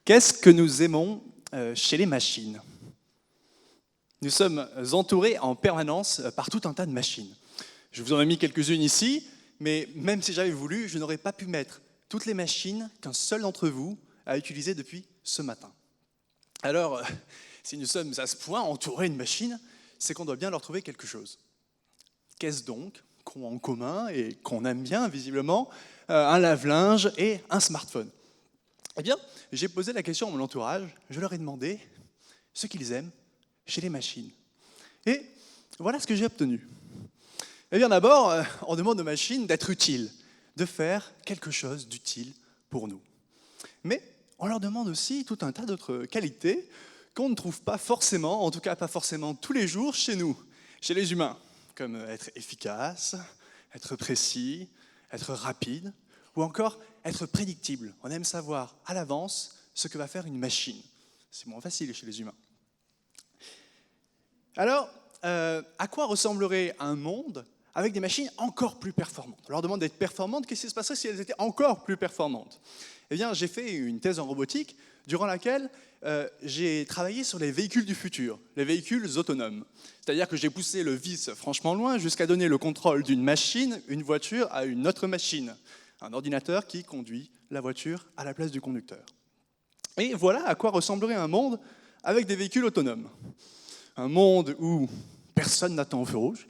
Qu'est-ce que nous aimons chez les machines? Nous sommes entourés en permanence par tout un tas de machines. Je vous en ai mis quelques-unes ici, mais même si j'avais voulu, je n'aurais pas pu mettre toutes les machines qu'un seul d'entre vous a utilisées depuis ce matin. Alors, si nous sommes à ce point entourés de machines, c'est qu'on doit bien leur trouver quelque chose. Qu'est-ce donc qu'ont en commun et qu'on aime bien visiblement un lave-linge et un smartphone? Eh bien, j'ai posé la question à mon entourage, je leur ai demandé ce qu'ils aiment chez les machines. Et voilà ce que j'ai obtenu. Eh bien d'abord, on demande aux machines d'être utiles, de faire quelque chose d'utile pour nous. Mais on leur demande aussi tout un tas d'autres qualités qu'on ne trouve pas forcément, en tout cas pas forcément tous les jours chez nous, chez les humains, comme être efficace, être précis, être rapide, ou encore être prédictible. On aime savoir à l'avance ce que va faire une machine. C'est moins facile chez les humains. Alors, à quoi ressemblerait un monde avec des machines encore plus performantes? On leur demande d'être performantes, qu'est-ce qui se passerait si elles étaient encore plus performantes? Eh bien, j'ai fait une thèse en robotique durant laquelle j'ai travaillé sur les véhicules du futur, les véhicules autonomes. C'est-à-dire que j'ai poussé le vice franchement loin jusqu'à donner le contrôle d'une machine, une voiture, à une autre machine. Un ordinateur qui conduit la voiture à la place du conducteur. Et voilà à quoi ressemblerait un monde avec des véhicules autonomes. Un monde où personne n'attend au feu rouge,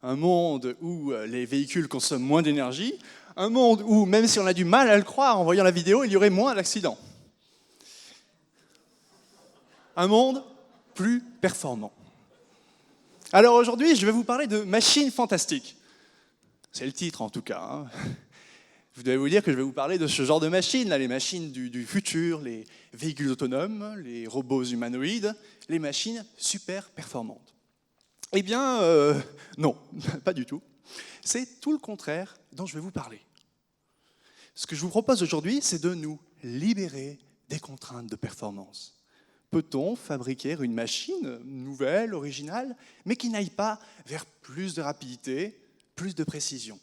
un monde où les véhicules consomment moins d'énergie, un monde où, même si on a du mal à le croire en voyant la vidéo, il y aurait moins d'accidents. Un monde plus performant. Alors aujourd'hui, je vais vous parler de machines fantastiques. C'est le titre en tout cas. Hein. Vous devez vous dire que je vais vous parler de ce genre de machines, là, les machines du futur, les véhicules autonomes, les robots humanoïdes, les machines super performantes. Eh bien, non, pas du tout. C'est tout le contraire dont je vais vous parler. Ce que je vous propose aujourd'hui, c'est de nous libérer des contraintes de performance. Peut-on fabriquer une machine nouvelle, originale, mais qui n'aille pas vers plus de rapidité, plus de précision?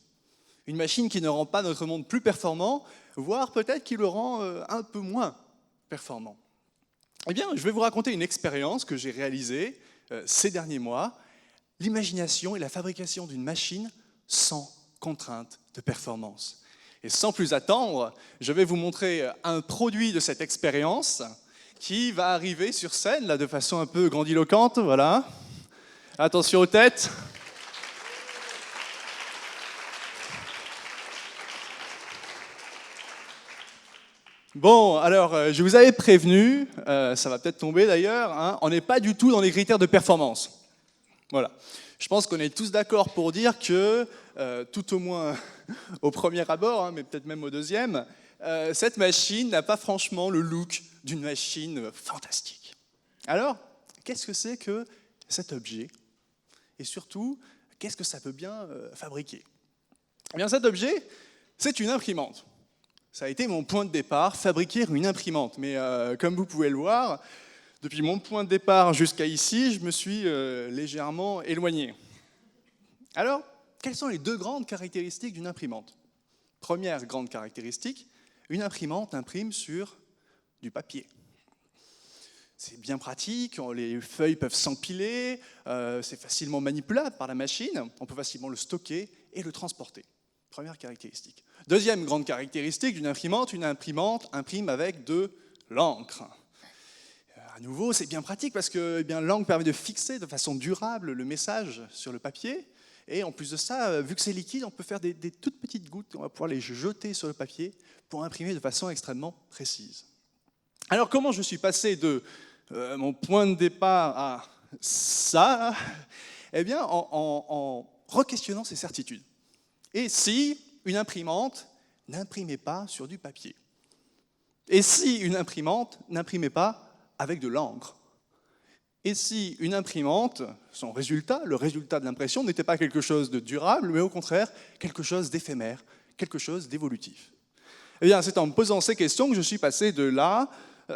Une machine qui ne rend pas notre monde plus performant, voire peut-être qui le rend un peu moins performant. Eh bien, je vais vous raconter une expérience que j'ai réalisée ces derniers mois, l'imagination et la fabrication d'une machine sans contrainte de performance. Et sans plus attendre, je vais vous montrer un produit de cette expérience qui va arriver sur scène là, de façon un peu grandiloquente. Voilà. Attention aux têtes. Bon, alors, je vous avais prévenu, ça va peut-être tomber d'ailleurs, hein, on n'est pas du tout dans les critères de performance. Voilà. Je pense qu'on est tous d'accord pour dire que, tout au moins au premier abord, hein, mais peut-être même au deuxième, cette machine n'a pas franchement le look d'une machine fantastique. Alors, qu'est-ce que c'est que cet objet? Et surtout, qu'est-ce que ça peut bien fabriquer? Eh bien, cet objet, c'est une imprimante. Ça a été mon point de départ, fabriquer une imprimante. Mais comme vous pouvez le voir, depuis mon point de départ jusqu'à ici, je me suis légèrement éloigné. Alors, quelles sont les deux grandes caractéristiques d'une imprimante? Première grande caractéristique, une imprimante imprime sur du papier. C'est bien pratique, les feuilles peuvent s'empiler, c'est facilement manipulable par la machine, on peut facilement le stocker et le transporter. Première caractéristique. Deuxième grande caractéristique d'une imprimante, une imprimante imprime avec de l'encre. À nouveau, c'est bien pratique parce que l'encre permet de fixer de façon durable le message sur le papier. Et en plus de ça, vu que c'est liquide, on peut faire des toutes petites gouttes, on va pouvoir les jeter sur le papier pour imprimer de façon extrêmement précise. Alors comment je suis passé de mon point de départ à ça? Eh bien, en re-questionnant ces certitudes. Et si une imprimante n'imprimait pas sur du papier? Et si une imprimante n'imprimait pas avec de l'encre? Et si une imprimante, son résultat, le résultat de l'impression, n'était pas quelque chose de durable, mais au contraire, quelque chose d'éphémère, quelque chose d'évolutif? Eh bien, c'est en me posant ces questions que je suis passé de là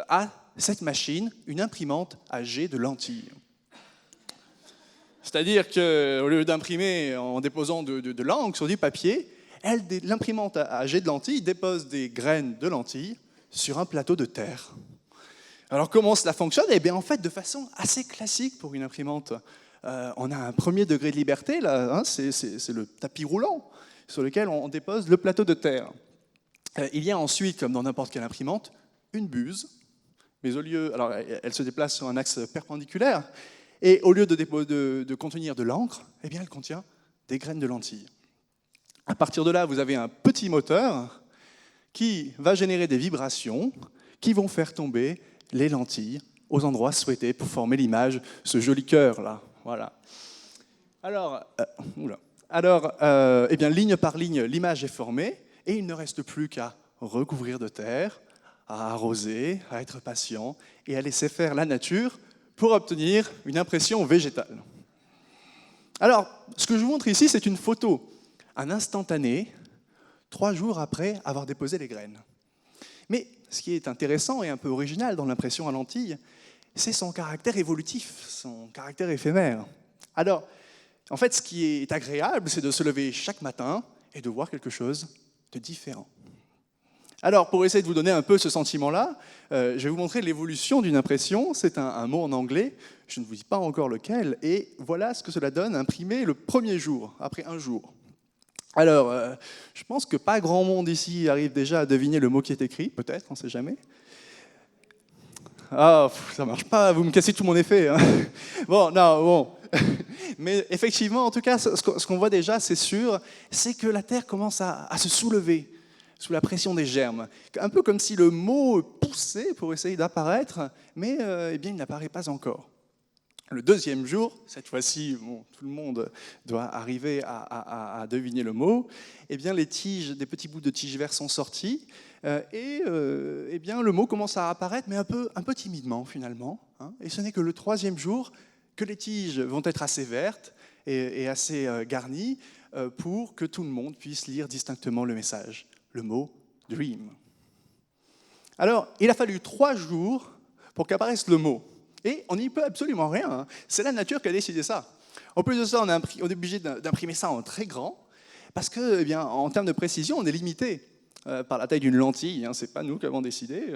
à cette machine, une imprimante à jet de lentilles. C'est-à-dire qu'au lieu d'imprimer en déposant de l'encre sur du papier, l'imprimante à jet de lentilles dépose des graines de lentilles sur un plateau de terre. Alors comment cela fonctionne? Eh bien en fait de façon assez classique pour une imprimante. On a un premier degré de liberté, là, hein, c'est le tapis roulant sur lequel on dépose le plateau de terre. Il y a ensuite, comme dans n'importe quelle imprimante, une buse, mais au lieu, alors elle se déplace sur un axe perpendiculaire, et au lieu de contenir de l'encre, eh bien elle contient des graines de lentilles. À partir de là, vous avez un petit moteur qui va générer des vibrations qui vont faire tomber les lentilles aux endroits souhaités pour former l'image, ce joli cœur là. Voilà. Alors, eh bien, ligne par ligne, l'image est formée et il ne reste plus qu'à recouvrir de terre, à arroser, à être patient et à laisser faire la nature pour obtenir une impression végétale. Alors, ce que je vous montre ici, c'est une photo, un instantané, 3 jours après avoir déposé les graines. Mais ce qui est intéressant et un peu original dans l'impression à lentilles, c'est son caractère évolutif, son caractère éphémère. Alors, en fait, ce qui est agréable, c'est de se lever chaque matin et de voir quelque chose de différent. Alors, pour essayer de vous donner un peu ce sentiment-là, je vais vous montrer l'évolution d'une impression. C'est un mot en anglais, je ne vous dis pas encore lequel, et voilà ce que cela donne imprimé le premier jour, après un jour. Alors, je pense que pas grand monde ici arrive déjà à deviner le mot qui est écrit, peut-être, on ne sait jamais. Ah, ça marche pas, vous me cassez tout mon effet. Hein. Bon. Mais effectivement, en tout cas, ce qu'on voit déjà, c'est sûr, c'est que la Terre commence à se soulever sous la pression des germes. Un peu comme si le mot poussait pour essayer d'apparaître, mais eh bien, il n'apparaît pas encore. Le deuxième jour, cette fois-ci, tout le monde doit arriver à deviner le mot, eh bien, les tiges, des petits bouts de tiges verts sont sortis, eh bien, le mot commence à apparaître, mais un peu timidement finalement. Hein, et ce n'est que le troisième jour que les tiges vont être assez vertes et assez garnies pour que tout le monde puisse lire distinctement le message, le mot « dream ». Alors, il a fallu 3 jours pour qu'apparaisse le mot. Et on n'y peut absolument rien. Hein. C'est la nature qui a décidé ça. En plus de ça, on est obligé d'imprimer ça en très grand, parce que, eh bien, en termes de précision, on est limité par la taille d'une lentille. Hein. Ce n'est pas nous qui avons décidé.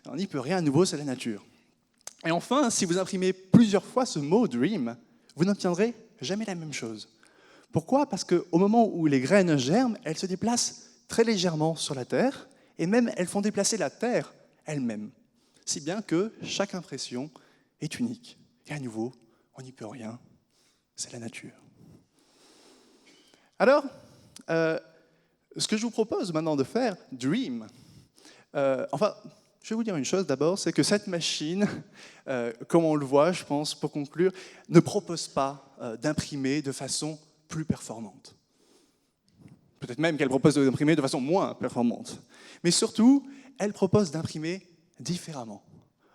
On n'y peut rien à nouveau, c'est la nature. Et enfin, si vous imprimez plusieurs fois ce mot « dream », vous n'obtiendrez jamais la même chose. Pourquoi? Parce qu'au moment où les graines germent, elles se déplacent très légèrement sur la Terre, et même elles font déplacer la Terre elle-même. Si bien que chaque impression est unique. Et à nouveau, on n'y peut rien, c'est la nature. Alors, ce que je vous propose maintenant de faire, Dream, je vais vous dire une chose d'abord, c'est que cette machine, comme on le voit, je pense, pour conclure, ne propose pas d'imprimer de façon plus performante. Peut-être même qu'elle propose d'imprimer de façon moins performante. Mais surtout, elle propose d'imprimer différemment,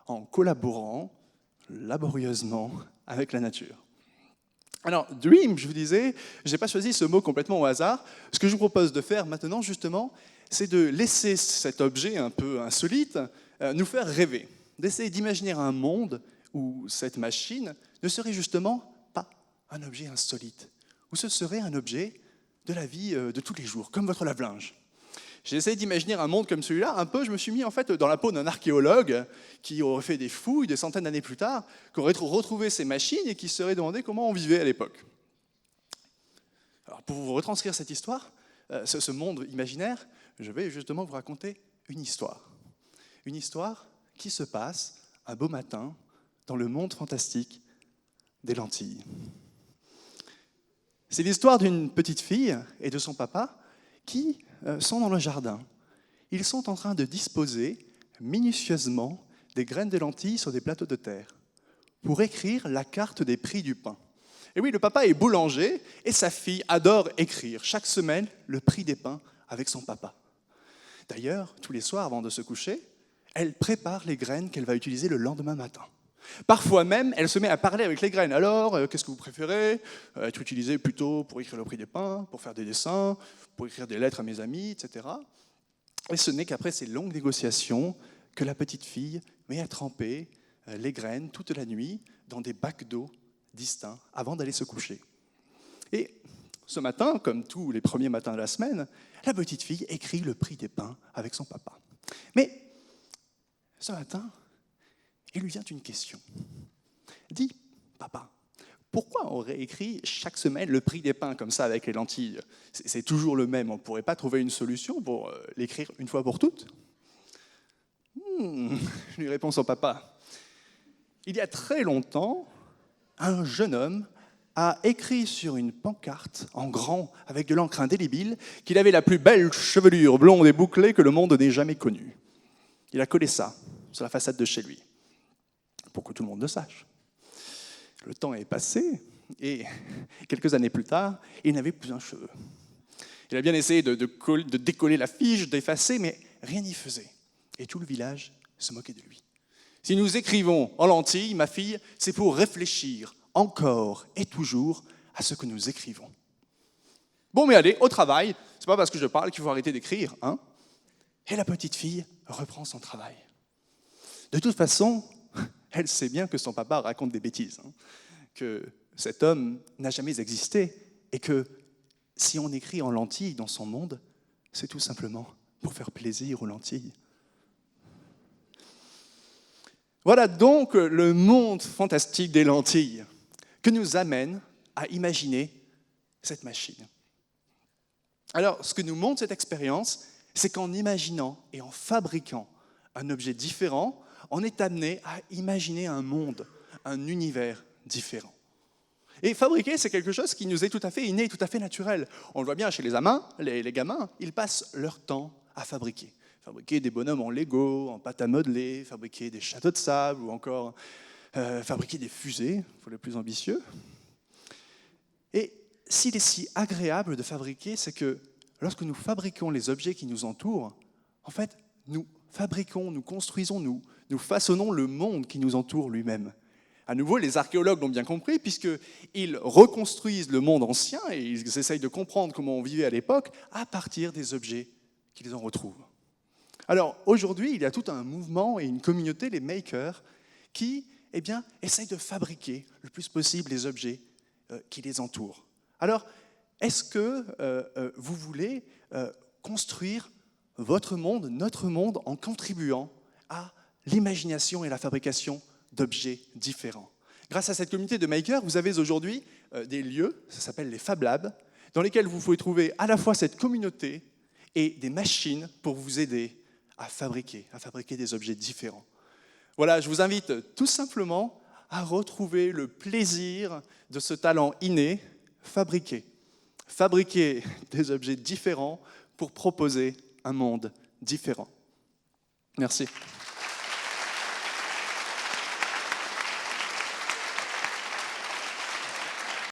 en collaborant laborieusement avec la nature. Alors, dream, je vous disais, je n'ai pas choisi ce mot complètement au hasard. Ce que je vous propose de faire maintenant, justement, c'est de laisser cet objet un peu insolite nous faire rêver, d'essayer d'imaginer un monde où cette machine ne serait justement pas un objet insolite, où ce serait un objet de la vie de tous les jours, comme votre lave-linge. J'ai essayé d'imaginer un monde comme celui-là, un peu, je me suis mis en fait dans la peau d'un archéologue qui aurait fait des fouilles des centaines d'années plus tard, qui aurait retrouvé ces machines et qui se serait demandé comment on vivait à l'époque. Alors pour vous retranscrire cette histoire, ce monde imaginaire, je vais justement vous raconter une histoire. Une histoire qui se passe un beau matin dans le monde fantastique des lentilles. C'est l'histoire d'une petite fille et de son papa qui sont dans le jardin. Ils sont en train de disposer minutieusement des graines de lentilles sur des plateaux de terre pour écrire la carte des prix du pain. Et oui, le papa est boulanger et sa fille adore écrire chaque semaine le prix des pains avec son papa. D'ailleurs, tous les soirs avant de se coucher, elle prépare les graines qu'elle va utiliser le lendemain matin. Parfois même, elle se met à parler avec les graines. Alors, qu'est-ce que vous préférez? Être utilisé plutôt pour écrire le prix des pains, pour faire des dessins, pour écrire des lettres à mes amis, etc. Et ce n'est qu'après ces longues négociations que la petite fille met à tremper les graines toute la nuit dans des bacs d'eau distincts avant d'aller se coucher. Et ce matin, comme tous les premiers matins de la semaine, la petite fille écrit le prix des pains avec son papa. Mais ce matin, il lui vient une question. Dis, papa, pourquoi on réécrit chaque semaine le prix des pains comme ça avec les lentilles? C'est toujours le même, on ne pourrait pas trouver une solution pour l'écrire une fois pour toutes? Lui répond son papa. Il y a très longtemps, un jeune homme a écrit sur une pancarte en grand, avec de l'encre indélébile, qu'il avait la plus belle chevelure blonde et bouclée que le monde n'ait jamais connue. Il a collé ça sur la façade de chez lui, pour que tout le monde le sache. Le temps est passé, et quelques années plus tard, il n'avait plus un cheveu. Il a bien essayé de décoller l'affiche, d'effacer, mais rien n'y faisait. Et tout le village se moquait de lui. Si nous écrivons en lentilles, ma fille, c'est pour réfléchir encore et toujours à ce que nous écrivons. Bon, mais allez, au travail, c'est pas parce que je parle qu'il faut arrêter d'écrire, hein? Et la petite fille reprend son travail. De toute façon, elle sait bien que son papa raconte des bêtises, hein, que cet homme n'a jamais existé et que si on écrit en lentilles dans son monde, c'est tout simplement pour faire plaisir aux lentilles. Voilà donc le monde fantastique des lentilles que nous amène à imaginer cette machine. Alors, ce que nous montre cette expérience, c'est qu'en imaginant et en fabriquant un objet différent, on est amené à imaginer un monde, un univers différent. Et fabriquer, c'est quelque chose qui nous est tout à fait inné, tout à fait naturel. On le voit bien chez les gamins, ils passent leur temps à fabriquer. Fabriquer des bonhommes en Lego, en pâte à modeler, fabriquer des châteaux de sable ou encore fabriquer des fusées, pour les plus ambitieux. Et s'il est si agréable de fabriquer, c'est que lorsque nous fabriquons les objets qui nous entourent, en fait, nous fabriquons, nous construisons, nous façonnons le monde qui nous entoure lui-même. À nouveau, les archéologues l'ont bien compris, puisqu'ils reconstruisent le monde ancien et ils essayent de comprendre comment on vivait à l'époque à partir des objets qu'ils en retrouvent. Alors, aujourd'hui, il y a tout un mouvement et une communauté, les makers, qui essayent de fabriquer le plus possible les objets qui les entourent. Alors, est-ce que vous voulez construire votre monde, notre monde, en contribuant à l'imagination et la fabrication d'objets différents? Grâce à cette communauté de makers, vous avez aujourd'hui des lieux, ça s'appelle les Fab Labs, dans lesquels vous pouvez trouver à la fois cette communauté et des machines pour vous aider à fabriquer des objets différents. Voilà, je vous invite tout simplement à retrouver le plaisir de ce talent inné, fabriquer des objets différents pour proposer un monde différent. Merci.